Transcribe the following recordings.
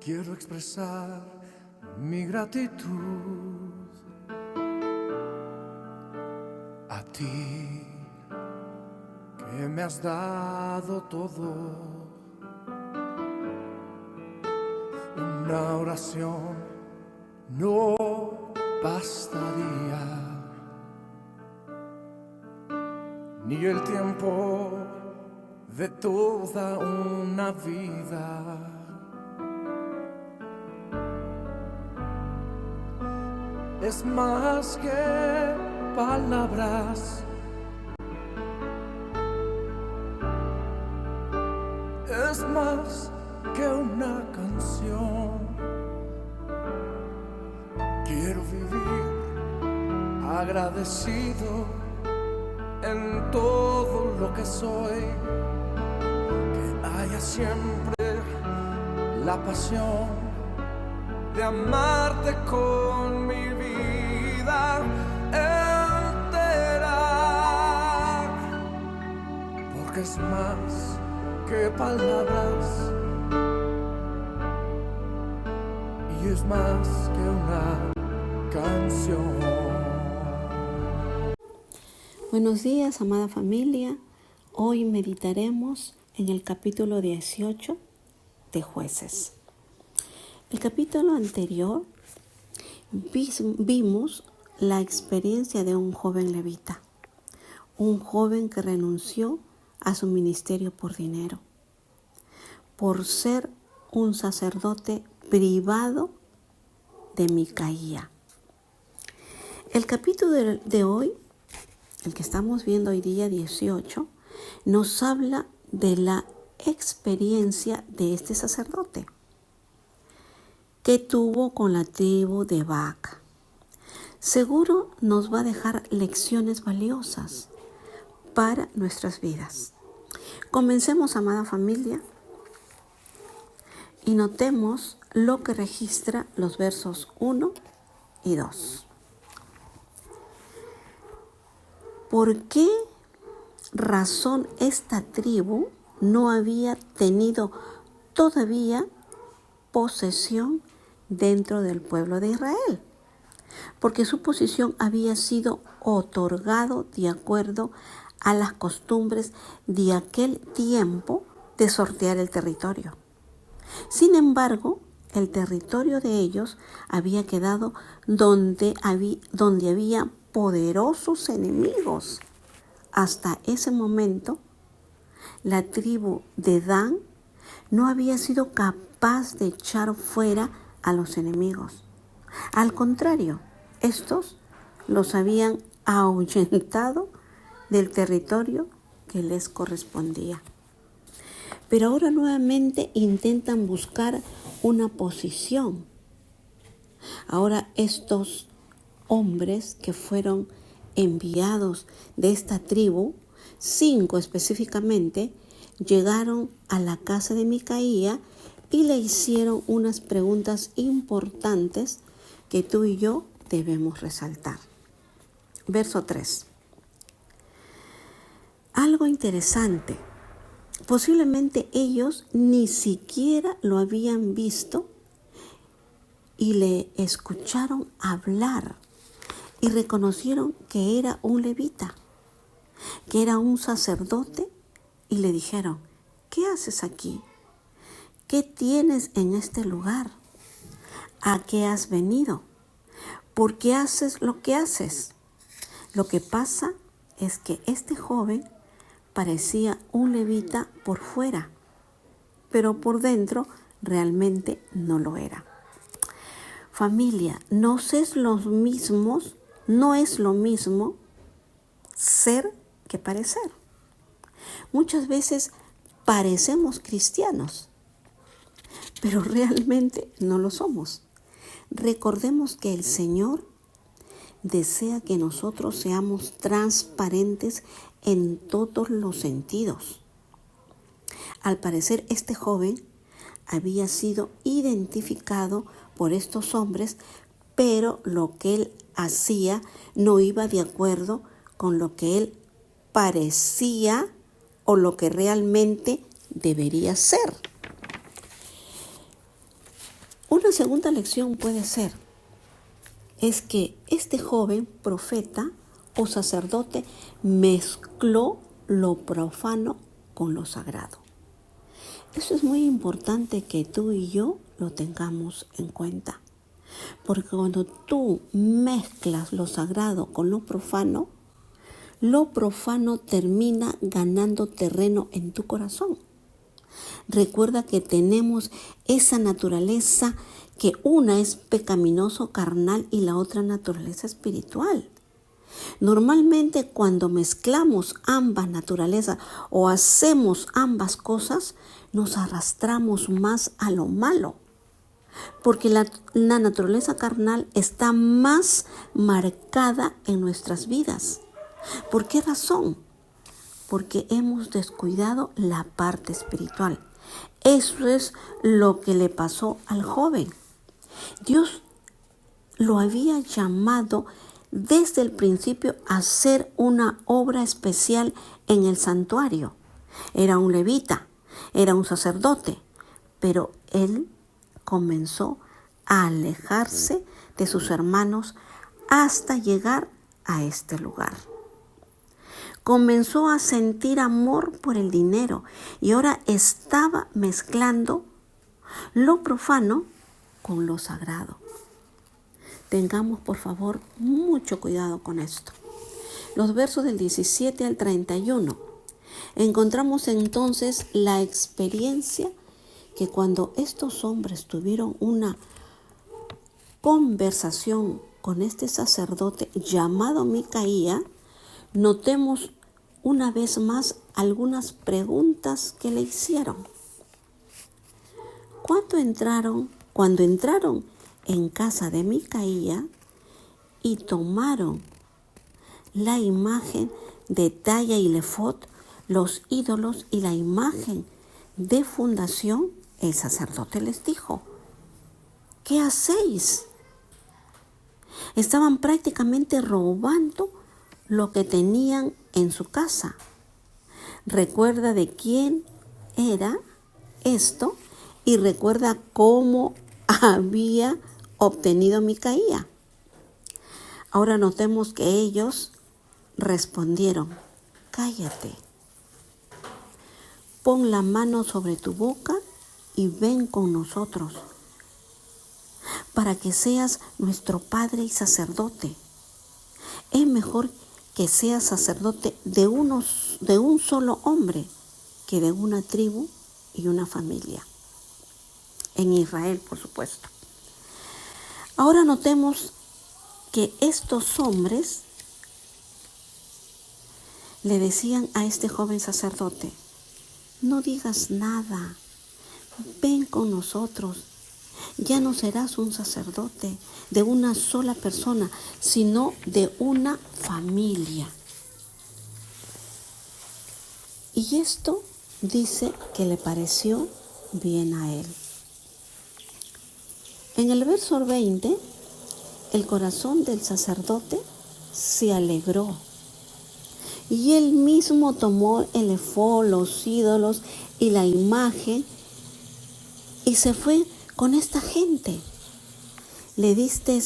Quiero expresar mi gratitud a ti, que me has dado todo. Una oración no bastaría, ni el tiempo de toda una vida. Es más que palabras, es más que una canción. Quiero vivir agradecido en todo lo que soy, que haya siempre la pasión de amarte con mi vida entera, porque es más que palabras y es más que una canción. Buenos días, amada familia. Hoy meditaremos en el capítulo 18 de Jueces. El capítulo anterior vimos la experiencia de un joven levita, un joven que renunció a su ministerio por dinero, por ser un sacerdote privado de Micaía. El capítulo de hoy, el que estamos viendo hoy día 18, nos habla de la experiencia de este sacerdote que tuvo con la tribu de Bac. Seguro nos va a dejar lecciones valiosas para nuestras vidas. Comencemos, amada familia, y notemos lo que registra los versos 1 y 2. ¿Por qué razón esta tribu no había tenido todavía posesión dentro del pueblo de Israel? Porque su posición había sido otorgado de acuerdo a las costumbres de aquel tiempo de sortear el territorio. Sin embargo, el territorio de ellos había quedado donde había poderosos enemigos. Hasta ese momento, la tribu de Dan no había sido capaz de echar fuera a los enemigos. Al contrario, estos los habían ahuyentado del territorio que les correspondía. Pero ahora nuevamente intentan buscar una posición. Ahora estos hombres que fueron enviados de esta tribu, 5 específicamente, llegaron a la casa de Micaía y le hicieron unas preguntas importantes que tú y yo debemos resaltar. Verso 3. Algo interesante. Posiblemente ellos ni siquiera lo habían visto y le escucharon hablar y reconocieron que era un levita, que era un sacerdote, y le dijeron: ¿qué haces aquí? ¿Qué tienes en este lugar? ¿A qué has venido? ¿Por qué haces lo que haces? Lo que pasa es que este joven parecía un levita por fuera, pero por dentro realmente no lo era. Familia, no es lo mismo ser que parecer. Muchas veces parecemos cristianos, pero realmente no lo somos. Recordemos que el Señor desea que nosotros seamos transparentes en todos los sentidos. Al parecer, este joven había sido identificado por estos hombres, pero lo que él hacía no iba de acuerdo con lo que él parecía o lo que realmente debería ser. Una segunda lección puede ser, es que este joven profeta o sacerdote mezcló lo profano con lo sagrado. Eso es muy importante que tú y yo lo tengamos en cuenta. Porque cuando tú mezclas lo sagrado con lo profano termina ganando terreno en tu corazón. Recuerda que tenemos esa naturaleza que una es pecaminoso carnal y la otra naturaleza espiritual. Normalmente cuando mezclamos ambas naturalezas o hacemos ambas cosas, nos arrastramos más a lo malo. Porque la naturaleza carnal está más marcada en nuestras vidas. ¿Por qué razón? Porque hemos descuidado la parte espiritual. Eso es lo que le pasó al joven. Dios lo había llamado desde el principio a hacer una obra especial en el santuario. Era un levita, era un sacerdote, pero él comenzó a alejarse de sus hermanos hasta llegar a este lugar. Comenzó a sentir amor por el dinero y ahora estaba mezclando lo profano con lo sagrado. Tengamos, por favor, mucho cuidado con esto. Los versos del 17 al 31. Encontramos entonces la experiencia que cuando estos hombres tuvieron una conversación con este sacerdote llamado Micaía, notemos una vez más algunas preguntas que le hicieron. Cuando entraron en casa de Micaía y tomaron la imagen de talla y lefod, los ídolos y la imagen de fundación, el sacerdote les dijo, ¿qué hacéis? Estaban prácticamente robando lo que tenían en su casa. Recuerda de quién era esto y recuerda cómo había obtenido Micaía. Ahora notemos que ellos respondieron, cállate, pon la mano sobre tu boca y ven con nosotros, para que seas nuestro padre y sacerdote. Es mejor que seas sacerdote de un solo hombre que de una tribu y una familia. En Israel, por supuesto. Ahora notemos que estos hombres le decían a este joven sacerdote, no digas nada, ven con nosotros. Ya no serás un sacerdote de una sola persona, sino de una familia. Y esto dice que le pareció bien a él. En el verso 20, el corazón del sacerdote se alegró. Y él mismo tomó el efod, los ídolos y la imagen y se fue con esta gente. ¿Le diste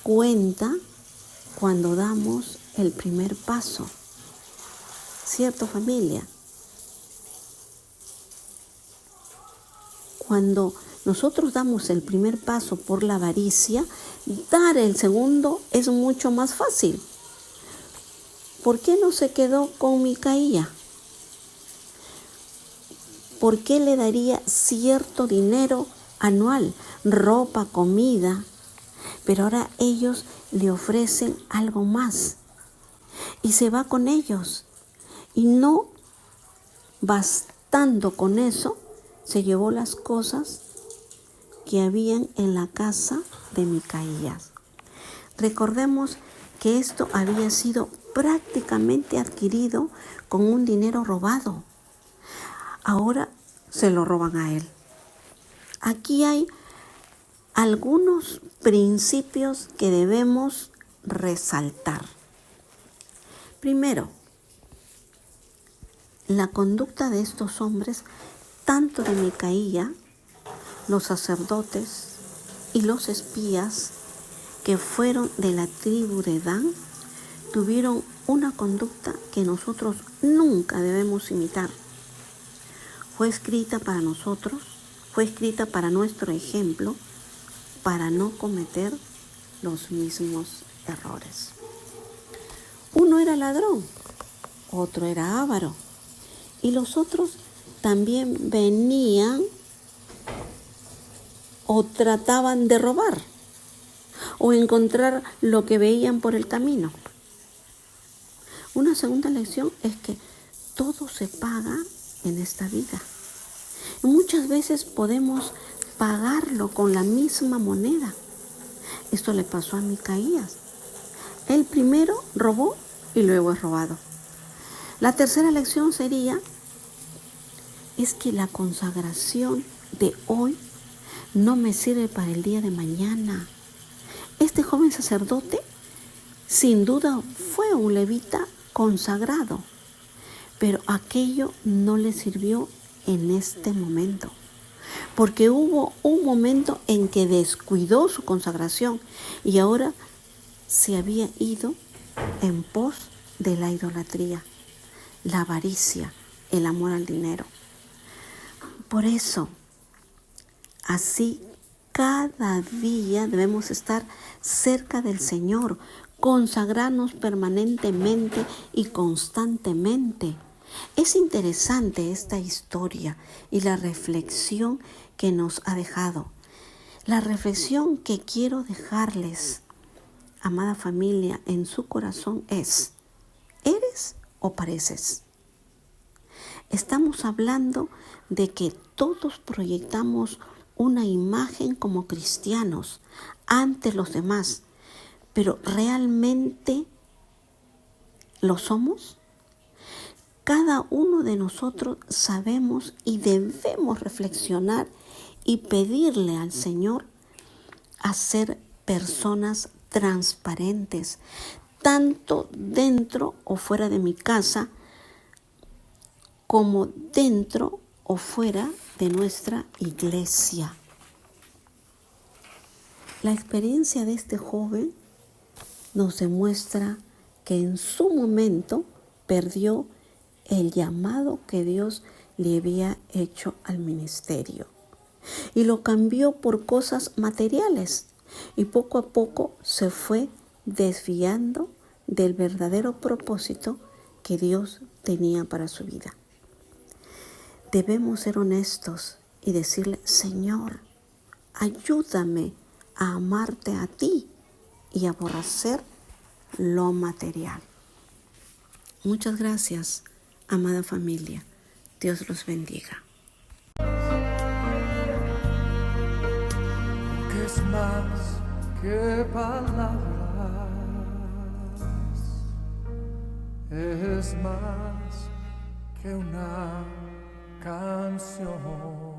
cuenta cuando damos el primer paso? ¿Cierto, familia? Cuando nosotros damos el primer paso por la avaricia, dar el segundo es mucho más fácil. ¿Por qué no se quedó con Micaía? ¿Por qué le daría cierto dinero anual, ropa, comida? Pero ahora ellos le ofrecen algo más y se va con ellos. Y no bastando con eso, se llevó las cosas que habían en la casa de Micaías. Recordemos que esto había sido prácticamente adquirido con un dinero robado. Ahora se lo roban a él. Aquí hay algunos principios que debemos resaltar. Primero, la conducta de estos hombres, tanto de Micaía los sacerdotes y los espías que fueron de la tribu de Dan tuvieron una conducta que nosotros nunca debemos imitar. Fue escrita para nosotros, fue escrita para nuestro ejemplo, para no cometer los mismos errores. Uno era ladrón, otro era avaro, y los otros también venían o trataban de robar o encontrar lo que veían por el camino. Una segunda lección es que todo se paga en esta vida. Y muchas veces podemos pagarlo con la misma moneda. Esto le pasó a Micaías. Él primero robó y luego es robado. La tercera lección es que la consagración de hoy no me sirve para el día de mañana. Este joven sacerdote, sin duda, fue un levita consagrado, pero aquello no le sirvió en este momento, porque hubo un momento en que descuidó su consagración y ahora se había ido en pos de la idolatría, la avaricia, el amor al dinero. Por eso, así cada día debemos estar cerca del Señor, consagrarnos permanentemente y constantemente. Es interesante esta historia y la reflexión que nos ha dejado. La reflexión que quiero dejarles, amada familia, en su corazón es: ¿eres o pareces? Estamos hablando de que todos proyectamos una imagen como cristianos ante los demás, pero ¿realmente lo somos? Cada uno de nosotros sabemos y debemos reflexionar y pedirle al Señor a ser personas transparentes, tanto dentro o fuera de mi casa, como dentro o fuera de nuestra iglesia. La experiencia de este joven nos demuestra que en su momento perdió el llamado que Dios le había hecho al ministerio y lo cambió por cosas materiales, y poco a poco se fue desviando del verdadero propósito que Dios tenía para su vida. Debemos ser honestos y decirle: Señor, ayúdame a amarte a ti y aborrecer lo material. Muchas gracias, amada familia. Dios los bendiga. Porque es más que palabras, es más que una canción.